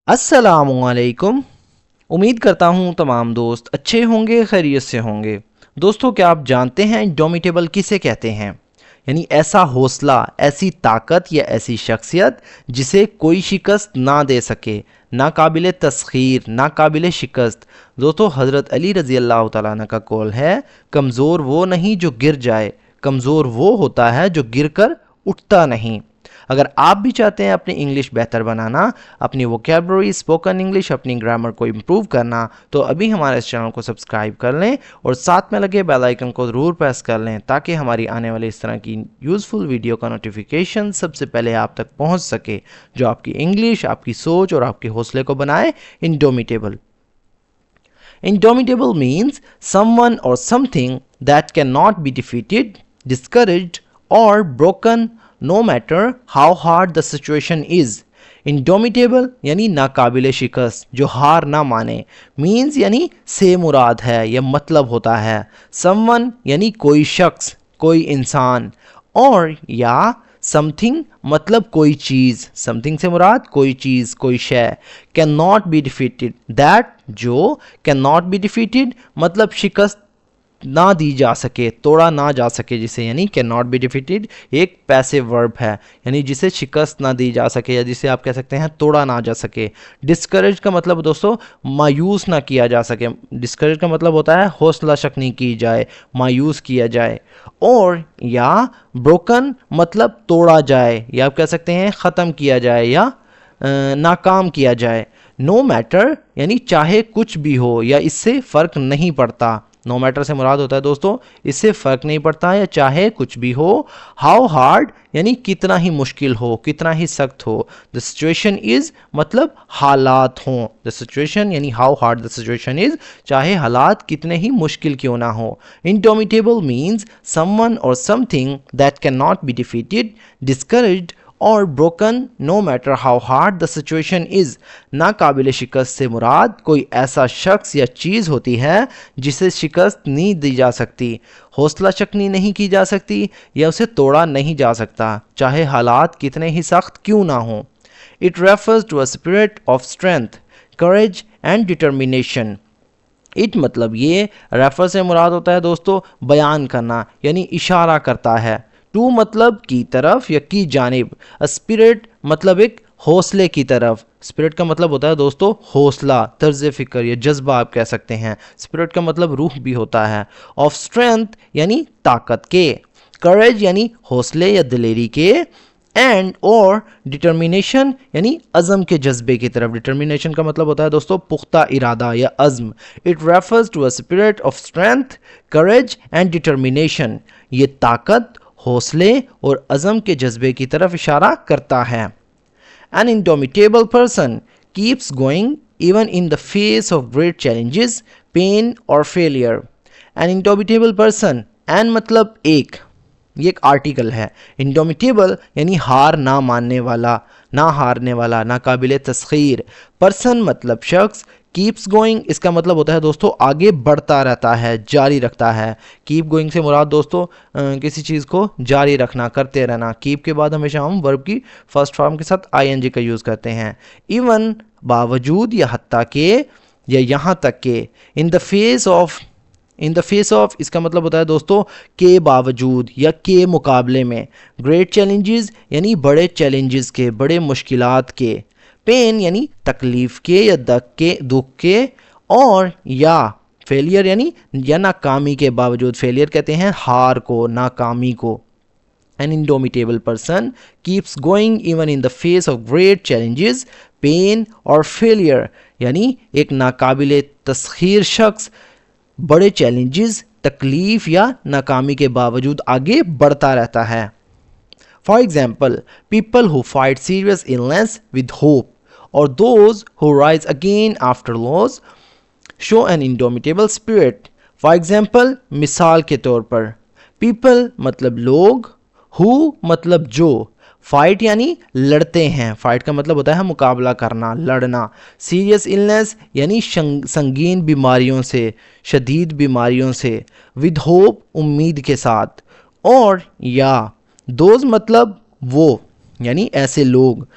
अस्सलामुअलैकुम। उम्मीद करता हूँ तमाम दोस्त अच्छे होंगे, खैरियत से होंगे। दोस्तों, क्या आप जानते हैं इंडोमिटेबल किसे कहते हैं? यानी ऐसा हौसला, ऐसी ताकत या ऐसी शख्सियत जिसे कोई शिकस्त ना दे सके, ना काबिल तस्खीर, ना काबिल शिकस्त। दोस्तों, हज़रत अली रज़ी अल्लाह तआला अन्हु का कौल है, कमज़ोर वो नहीं जो गिर जाए, कमज़ोर वो होता है जो गिर कर उठता नहीं। अगर आप भी चाहते हैं अपनी इंग्लिश बेहतर बनाना, अपनी वोकैबुलरी, स्पोकन इंग्लिश, अपनी ग्रामर को इम्प्रूव करना, तो अभी हमारे इस चैनल को सब्सक्राइब कर लें और साथ में लगे बेल आइकन को ज़रूर प्रेस कर लें ताकि हमारी आने वाली इस तरह की यूज़फुल वीडियो का नोटिफिकेशन सबसे पहले आप तक पहुंच सके, जो आपकी इंग्लिश, आपकी सोच और आपके हौसले को बनाए indomitable. Indomitable means someone or something that cannot be defeated, discouraged, or broken no matter how hard the situation is. Indomitable यानी नाकाबिले शिकस्त, जो हार ना माने। मीन्स यानी से मुराद है या मतलब होता है। Someone यानी कोई शख्स, कोई इंसान, और या समथिंग मतलब कोई चीज़, समथिंग से मुराद कोई चीज़, कोई शय। Can not be defeated, that जो कैन नॉट बी डिफीटेड मतलब शिकस्त ना दी जा सके, तोड़ा ना जा सके जिसे, यानी कैन नॉट बी डिफीटेड एक पैसिव वर्ब है, यानी जिसे शिकस्त ना दी जा सके या जिसे आप कह सकते हैं तोड़ा ना जा सके। डिस्करेज का मतलब दोस्तों मायूस ना किया जा सके। डिस्करेज का मतलब होता है हौसला शक नहीं की जाए, मायूस किया जाए। और या ब्रोकन मतलब तोड़ा जाए, या आप कह सकते हैं ख़त्म किया जाए या नाकाम किया जाए। नो मैटर यानी चाहे कुछ भी हो या इससे फ़र्क नहीं पड़ता। नो मैटर से मुराद होता है दोस्तों इससे फ़र्क नहीं पड़ता या चाहे कुछ भी हो। हाउ हार्ड यानी कितना ही मुश्किल हो, कितना ही सख्त हो। द सिचुएशन इज़ मतलब हालात हों। द सिचुएशन यानी how hard the situation is, चाहे हालात कितने ही मुश्किल क्यों ना हो। Indomitable means someone or something that can not be defeated, discouraged or broken no matter how hard the situation is. नाकाबिल शिकस्त से मुराद कोई ऐसा शख्स या चीज़ होती है जिसे शिकस्त नहीं दी जा सकती, हौसला शकनी नहीं की जा सकती या उसे तोड़ा नहीं जा सकता, चाहे हालात कितने ही सख्त क्यों ना हों। It refers to a spirit of strength, courage and determination. It मतलब ये, रेफर से मुराद होता है दोस्तों बयान करना, यानी इशारा करता है। टू मतलब की तरफ या की जानिब। स्पिरिट मतलब एक हौसले की तरफ। स्पिरिट का मतलब होता है दोस्तों हौसला, तर्ज फ़िक्र या जज्बा आप कह सकते हैं। स्पिरिट का मतलब रूह भी होता है। ऑफ स्ट्रेंथ यानी ताकत के। करेज यानी हौसले या दिलेरी के। एंड और डिटर्मिनेशन यानी अज़म के जज्बे की तरफ। डिटर्मिनेशन का मतलब होता है दोस्तों पुख्ता इरादा या अज़्म। It refers to a spirit of strength, courage and determination. ये ताकत, हौसले और अज़म के जज्बे की तरफ इशारा करता है। An indomitable person keeps going even in the face of great challenges, pain or failure. An indomitable person, an मतलब एक, ये एक आर्टिकल है। इंडोमिटेबल यानी हार ना मानने वाला, ना हारने वाला, ना काबिल तस्खीर। पर्सन मतलब शख्स। कीप्स गोइंग इसका मतलब होता है दोस्तों आगे बढ़ता रहता है, जारी रखता है। कीप गोइंग से मुराद दोस्तों किसी चीज़ को जारी रखना, करते रहना। कीप के बाद हमेशा हम वर्ब की फर्स्ट फॉर्म के साथ आईएनजी का यूज़ करते हैं। इवन बावजूद या हत्ता के या यहाँ तक के। इन the face of, in the face of इसका मतलब होता है दोस्तों के बावजूद या के मुकाबले में। ग्रेट चैलेंजेस यानी बड़े चैलेंजेस के, बड़े मुश्किलात के। पेन यानी तकलीफ़ के या दुख के। और या फेलियर यानी या नाकामी के बावजूद। फेलियर कहते हैं हार को, नाकामी को। An indomitable person keeps going even in the face of great challenges, pain और failure यानी एक नाकाबिले तस्खीर शख्स बड़े चैलेंजेस, तकलीफ या नाकामी के बावजूद आगे बढ़ता रहता है। For example, people who fight serious illness with hope or those who rise again after loss show an indomitable spirit. For example, मिसाल के तौर पर people मतलब लोग, who मतलब जो, फाइट यानी लड़ते हैं। फाइट का मतलब होता है मुकाबला करना, लड़ना। सीरियस इलनेस यानी संगीन बीमारियों से, शदीद बीमारियों से। विद होप उम्मीद के साथ। और या दोज मतलब वो, यानी ऐसे लोग।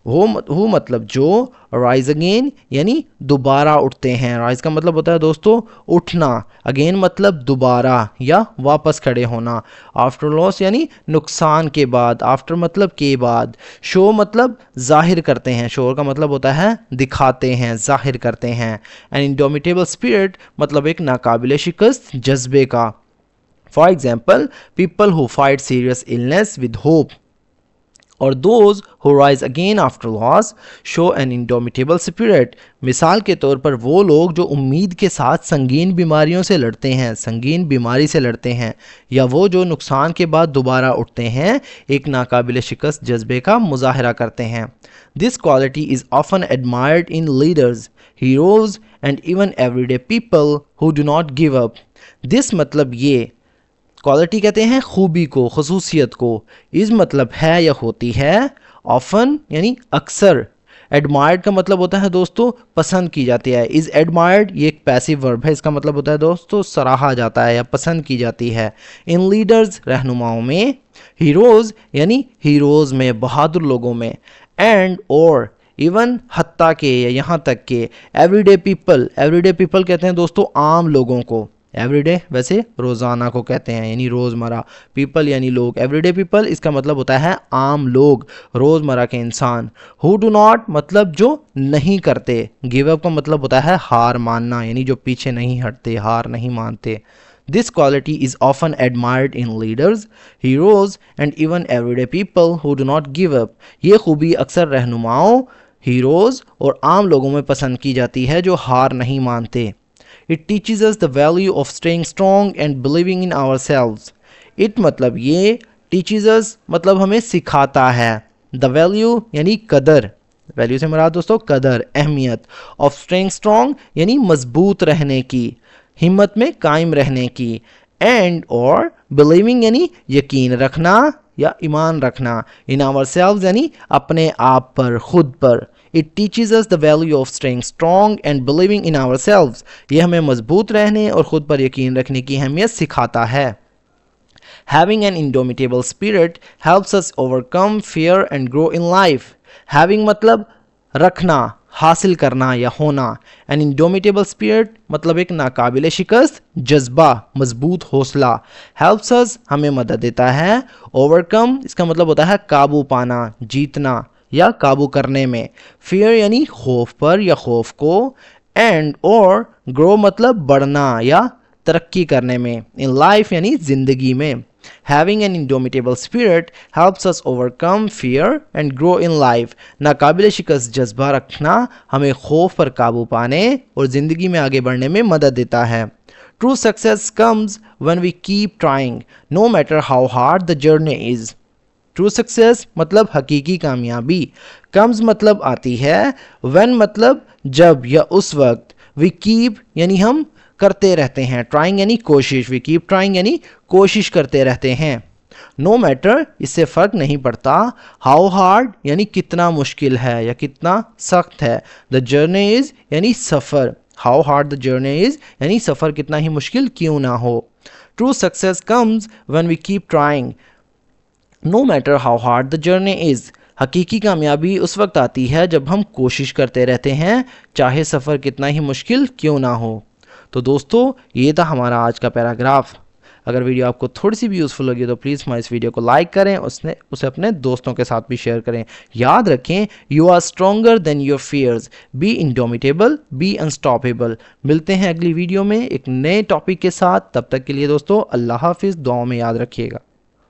हु मतलब जो, राइज अगेन यानी दोबारा उठते हैं। राइज का मतलब होता है दोस्तों उठना, अगेन मतलब दोबारा या वापस खड़े होना। आफ्टर लॉस यानी नुकसान के बाद, आफ्टर मतलब के बाद। शो मतलब जाहिर करते हैं, शो का मतलब होता है दिखाते हैं, जाहिर करते हैं। एन इंडोमिटेबल स्पिरिट मतलब एक नाकाबिले शिकस्त जज्बे का। For example, people who fight serious illness with hope और those who rise again after loss show an indomitable spirit। मिसाल के तौर पर वो लोग जो उम्मीद के साथ संगीन बीमारियों से लड़ते हैं, संगीन बीमारी से लड़ते हैं, या वो जो नुकसान के बाद दोबारा उठते हैं, एक नाकाबिले शिकस्त जज्बे का मुजाहरा करते हैं। This quality is often admired in leaders, heroes and even everyday people who do not give up. This मतलब ये, क्वालिटी कहते हैं खूबी को, खसूसियत को। इस मतलब है या होती है, ऑफन यानी अक्सर, एडमायर्ड का मतलब होता है दोस्तों पसंद की जाती है। इज़ एडमायर्ड ये एक पैसिव वर्ब है, इसका मतलब होता है दोस्तों सराहा जाता है या पसंद की जाती है। इन लीडर्स रहनुमाओं में, हीरोज़ यानी हीरोज़ में, बहादुर लोगों में, एंड और इवन हत्ता के या यहाँ तक के, एवरीडे पीपल, एवरीडे पीपल कहते हैं दोस्तों आम लोगों को। एवरीडे वैसे रोज़ाना को कहते हैं यानी रोज़मर्रा, पीपल यानी लोग, एवरीडे पीपल इसका मतलब होता है आम लोग, रोज़मर्रा के इंसान। हु डू नॉट मतलब जो नहीं करते, गिव अप का मतलब होता है हार मानना यानी जो पीछे नहीं हटते, हार नहीं मानते। This quality is often admired in leaders, heroes and even everyday people who do not give up. ये खूबी अक्सर रहनुमाओं, हीरोज़ और आम लोगों में पसंद की जाती है जो हार नहीं मानते। It teaches us the value of staying strong and believing in ourselves. It मतलब ये, teaches us मतलब हमें सिखाता है, the value यानी कदर, वैल्यू से मुराद दोस्तों कदर, अहमियत, of staying strong यानी मजबूत रहने की, हिम्मत में कायम रहने की, and और believing यानी यकीन रखना या ईमान रखना, in ourselves यानी अपने आप पर, खुद पर। It teaches us the value of staying strong and believing in ourselves। ये हमें मजबूत रहने और ख़ुद पर यकीन रखने की अहमियत सिखाता है। Having an indomitable spirit helps us overcome fear and grow in life। Having मतलब रखना, हासिल करना या होना। An indomitable spirit मतलब एक नाकाबिले शिकस्त जज्बा, मजबूत हौसला। Helps us हमें मदद देता है। Overcome इसका मतलब होता है काबू पाना, जीतना या काबू करने में। फियर यानी खौफ पर या खौफ को। एंड और ग्रो मतलब बढ़ना या तरक्की करने में। इन लाइफ यानी ज़िंदगी में। Having an indomitable spirit helps us overcome fear and grow in life. नाकाबिल शिकस्त जज्बा रखना हमें खौफ पर काबू पाने और ज़िंदगी में आगे बढ़ने में मदद देता है। True success comes when we keep trying no matter how hard the journey is. True success मतलब हकीकी कामयाबी, कम्स मतलब आती है, व्हेन मतलब जब या उस वक्त, वी कीप यानी हम करते रहते हैं, ट्राइंग यानी कोशिश, वी कीप ट्राइंग यानी कोशिश करते रहते हैं। नो मैटर इससे फ़र्क नहीं पड़ता, हाउ हार्ड यानी कितना मुश्किल है या कितना सख्त है, द जर्नी इज़ यानी सफ़र, how hard the journey is यानी सफ़र कितना ही मुश्किल क्यों ना हो। True success comes when we keep trying no matter how hard the journey is. हकीकी कामयाबी उस वक्त आती है जब हम कोशिश करते रहते हैं, चाहे सफ़र कितना ही मुश्किल क्यों ना हो। तो दोस्तों ये था हमारा आज का पैराग्राफ। अगर वीडियो आपको थोड़ी सी भी यूज़फुल लगी तो प्लीज़ हमारे इस वीडियो को लाइक करें, उसे अपने दोस्तों के साथ भी शेयर करें। याद रखें, you are stronger than your fears, be indomitable, be unstoppable. मिलते हैं अगली वीडियो में एक नए टॉपिक के साथ, तब तक के लिए दोस्तों अल्लाह हाफिज़, दुआओं में याद रखिएगा।